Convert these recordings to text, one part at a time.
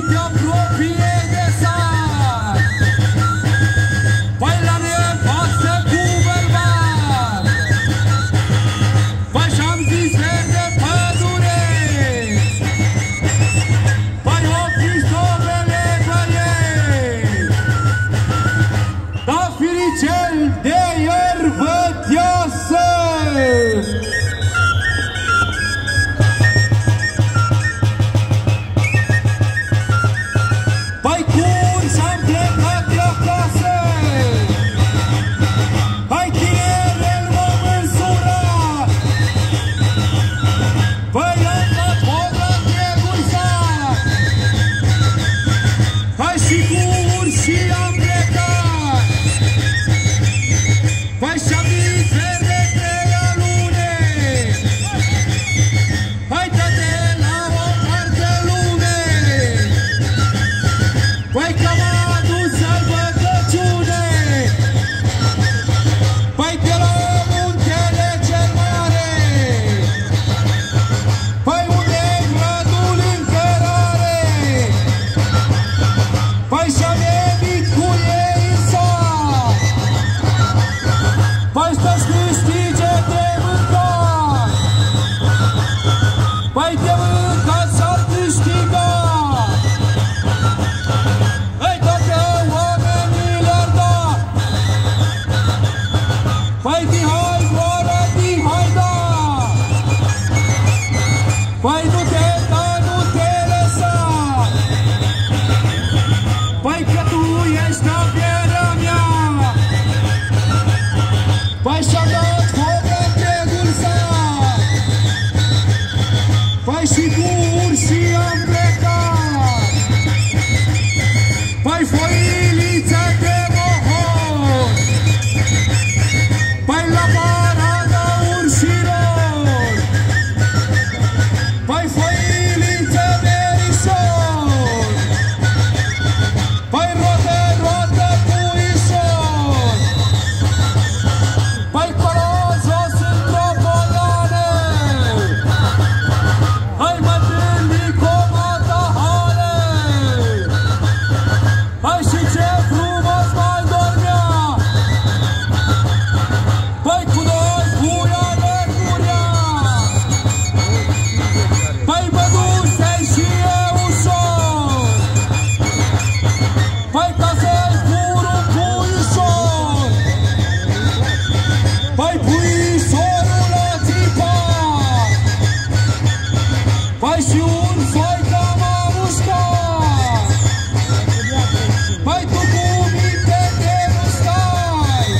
te apropie de sat. Păi la nevastă cu bărbat, păi și-am zis verde pădure, păi ochii sobele băiei, da firicel de iarbă teasă. Păi cum s-am plecat de acasă, hai tinerel m-am însurat, păi am dat focă întregul sat, hai și cu urșii am plecat, păi și-am zis verde 3 lune, hai dă-te la o parte lume, păi că m-a adus sărbătăciune, păi de la muntele cel mare, păi unde-i gradul în cărare, păi și-am venit cu ei în sat, păi să-și câștige de mâncat, păi de mâncat s-ar câștiga. Păi tihai, gloară, tihai, da! Păi nu te da, nu te lăsa! Păi că tu ești avierea mea! Păi și-am dat foc întregul sat! Păi și cu urșii am plecat! Păi foilița de mohor! Păi la parada urșilor, păi foiliță verișor, păi rotă, rotă, puișor, păi colo jos într-o polană, hai mă tândi comata hale, hai și ce frumos mai dormea. Păi cu doi buia de curea, păi băduse-i și e ușor, păi ca să-i fur un puișor, păi puișorul a țipat, păi și un soi cam a mușcat, păi tu cu minte te nu stai,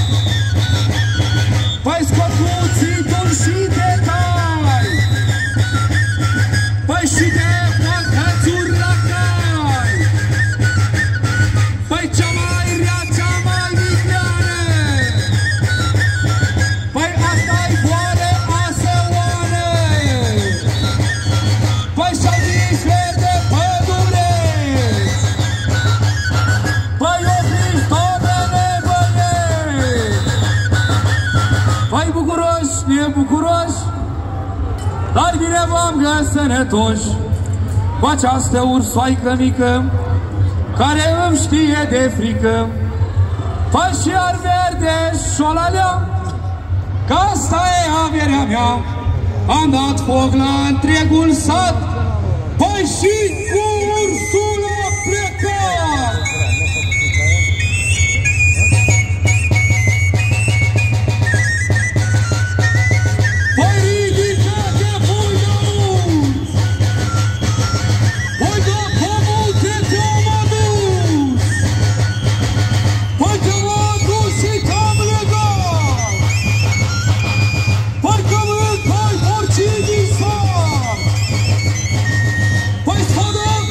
păi scot cuțitul și te tai, păi și te facă-țuri la cai, păi cea mai rea, cea mai vicleană, păi asta-i boare, asăoană, păi și-au zis verde pădureți, păi opriți toamnele băieți, păi bucuroși, nebucuroși, dar bine v-am găsit sănătoși cu această ursoaică mică care îmi știe de frică. Păi și ar verde șolalea, că asta e averea mea, am dat foc la întregul sat, păi și cu ursul a plecat. Păi ridică-te, puiuț! Păi da, comulte te-am adus! Păi te-am adus și te-am legat! Păi că mâncai porcii din sat! Păi s-a dat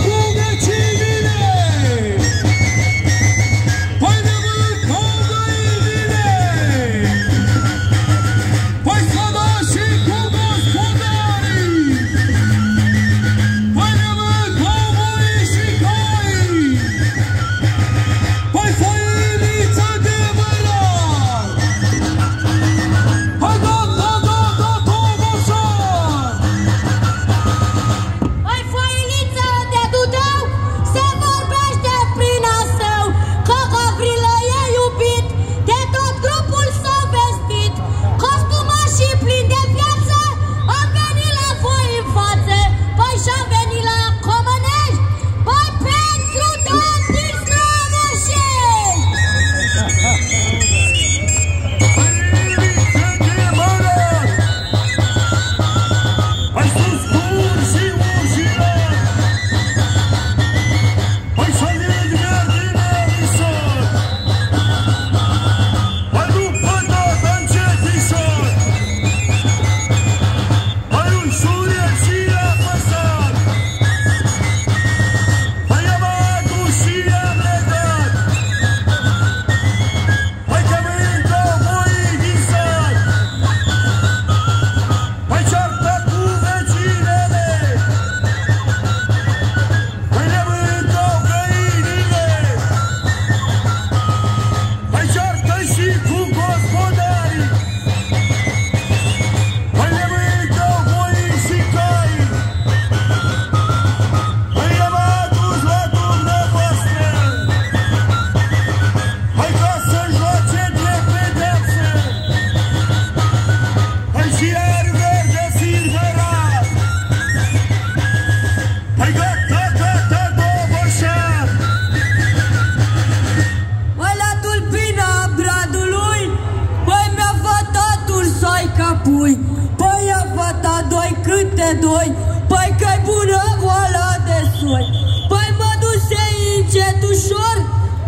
doi, păi că-i bună oala de soi. Păi mă duse încet ușor,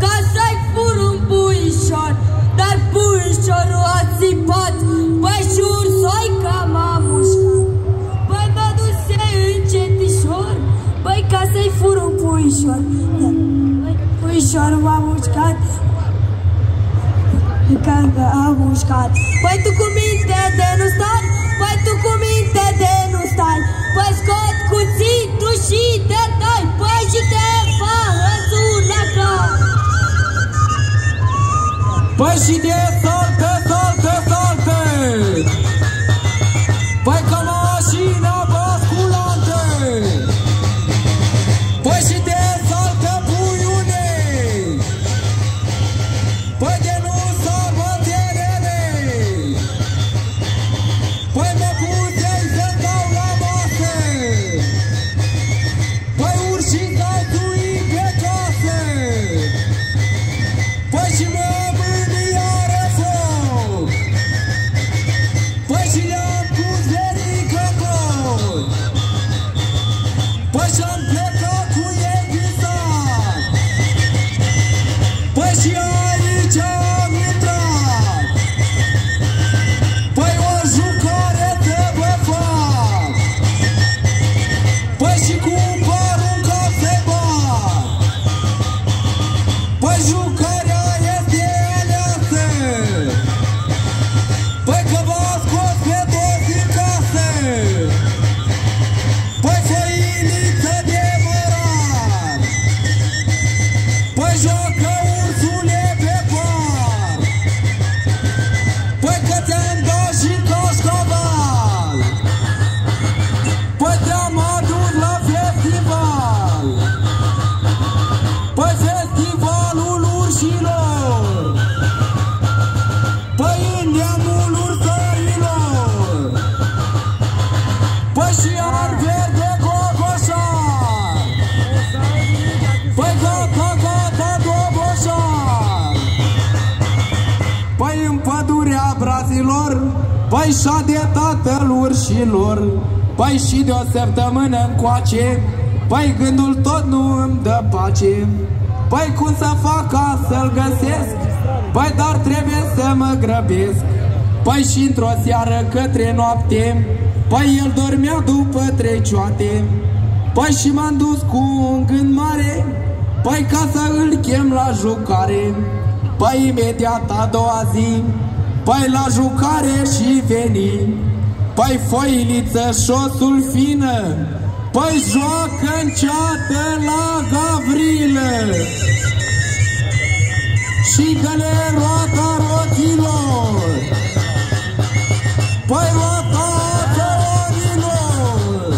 ca să-i fur un puișor, dar puișorul a țipat, păi și ursoica m-a mușcat. Păi mă duse încetișor, păi ca să-i fur un puișor, păi puișorul m-a mușcat, că a mușcat. Păi tu cu minte de nu stai, păi tu cu minte de nu stai, păi scot cuțitul și te dai, păi și te facă sunecă. Păi și de salte, salte, salte, păi ca mașina basculante, păi și de salte puiune, păi de nu salvă terele, păi mă puteai să dau la masă, păi urși dau tui pe casă, păi și mă mâniară foc, păi și le-am pus verică cot, păi și-am plecat cu ei din sat, păi și aici am intrat, păi o jucare te vă fac, păi și cu porunca se bat, păi jucarea este aleasă, păi că v-a scos pe toți din casă, păi făiniță de mărar, păi joacă ursule pe par, păi că te-am dat și cașcaval, păi te-am adus la festival, păi festivalul urșilor, păi în neamul ursărilor, păi și ar verde Gogoșar, păi gata, gata, Doboșar, păi în pădurea brazilor, păi și-a de tatăl urșilor, păi și de o săptămână încoace, păi gândul tot nu îmi dă pace, păi cum să fac ca să-l găsesc, păi dar trebuie să mă grăbesc, păi și într-o seară către noapte, păi el dormea după 3 cioate, păi și m-am dus cu un gând mare, păi ca să îl chem la jucare, păi imediat a doua zi, păi la jucare și veni, păi foiliță șosul fină, păi joacă-n ceată la Gavrilă și dă-le roata roților, păi roata țărorilor,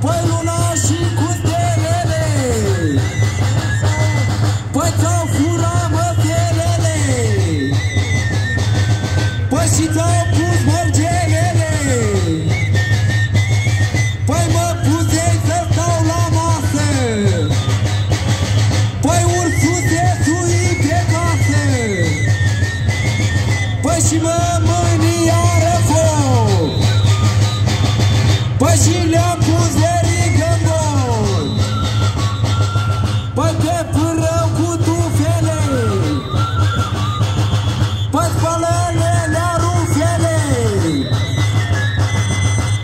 păi luna și cu stelele, păi ți-au furat mătelele, păi și ți-au pus mărgelele, păi mă pusei să stau la masă, păi ursul se sui pe casă, păi și mă mâniară foc, păi și le-am pus verigă-n bol, păi te pârău cu tufele, păi spălă-le la rufele,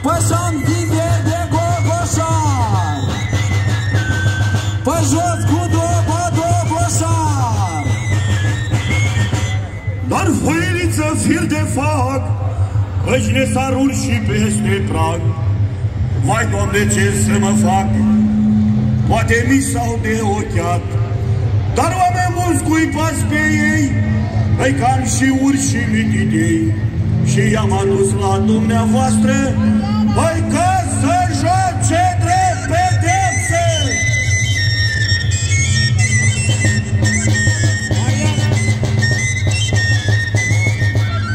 păi și-am zis de Gogoșar, păi jos cu Doboșar. Dar foiliță fir de fac, căci ne s-ar și peste prag. Vai, Doamne, ce să mă fac? Poate mi s-au de ochiat, dar oameni mulți scuipați pe ei, îi cam și urși mititei. Și i-am adus la dumneavoastră, păi ca să joace drept pedepse.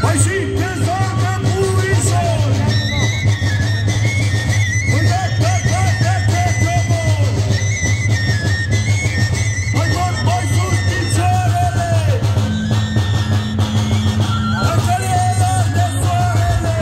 Păi și te zarcă puișor, păi păi tot mai sus picioarele, păi că le iar de soarele,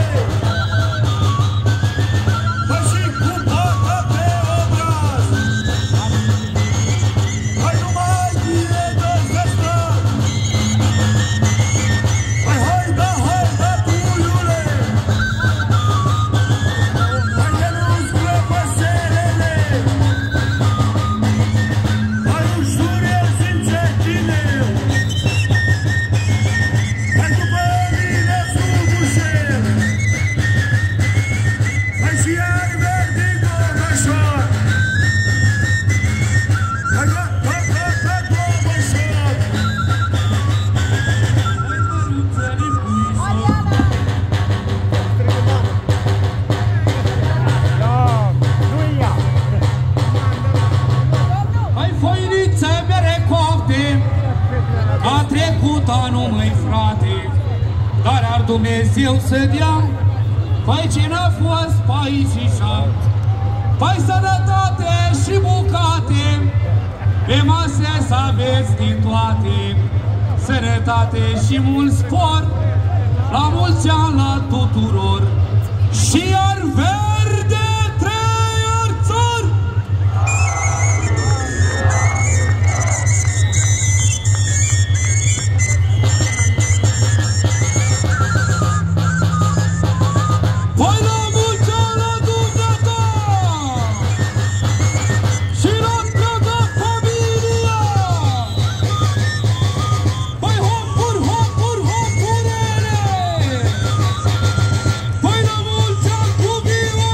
trecut anul, măi frate, dar ar Dumnezeu să dea, păi ce n-a fost pe aici și așa, păi sănătate și bucate, pe masă să aveți din toate, sănătate și mult spor, la mulți ani la tuturor, și iar verde 3 ori țor! Păi la mulți ani la dumneata! Și la întreaga familia! Păi hopuri, hopuri, hopurele! Păi la mulți ani cu viu!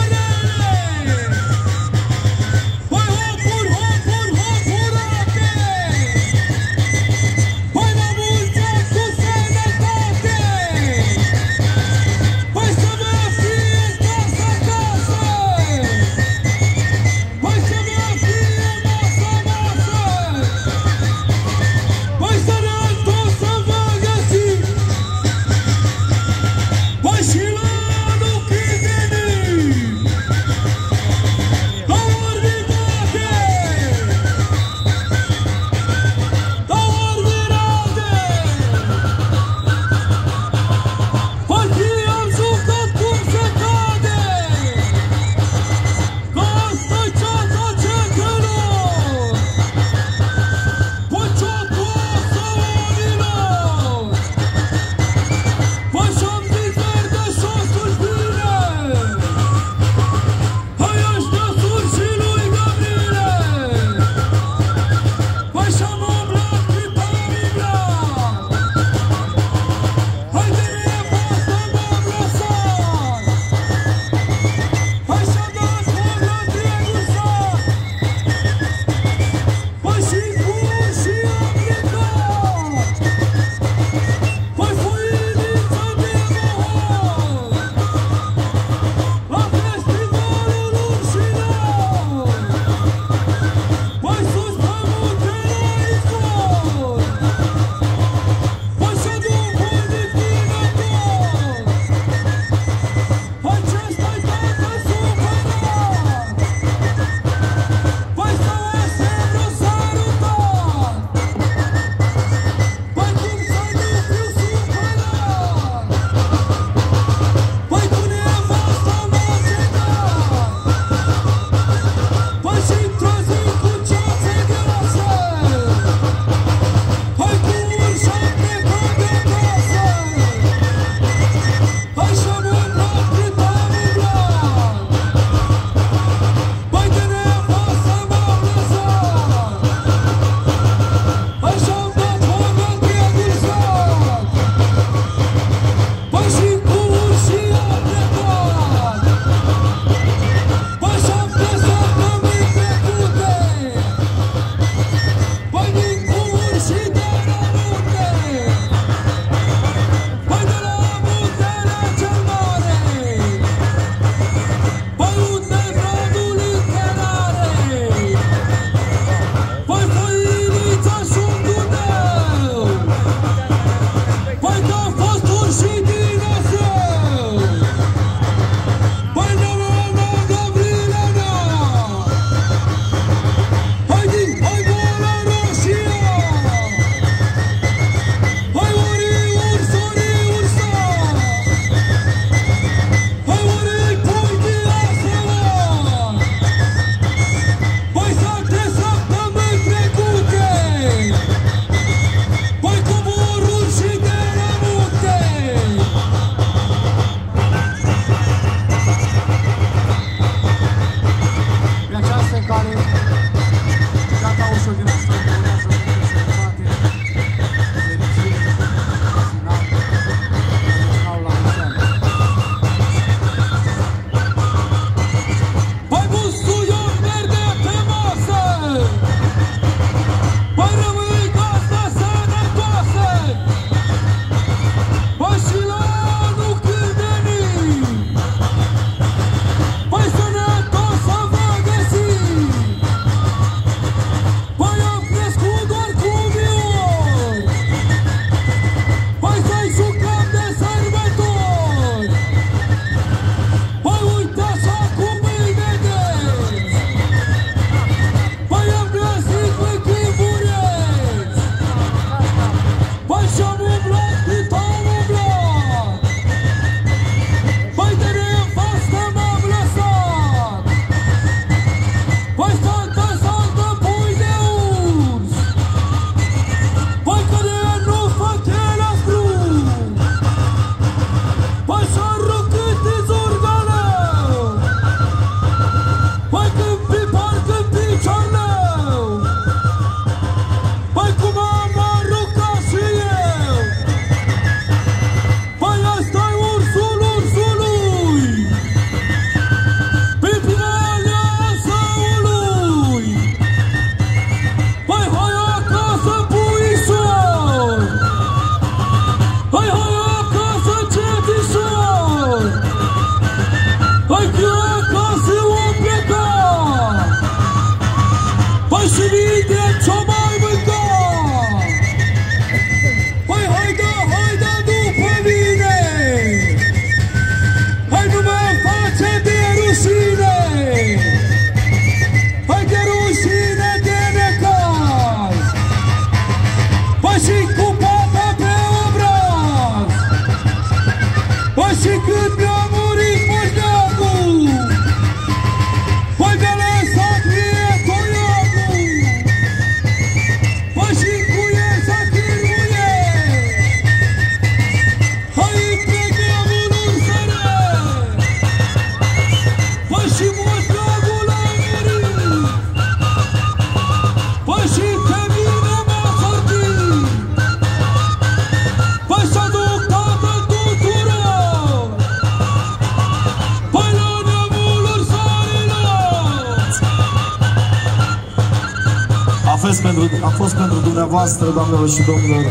a fost pentru dumneavoastră, doamnelor și domnilor,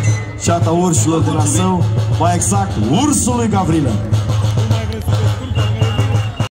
ceata urșilor din Asău, mai exact Ursului Gavrilă.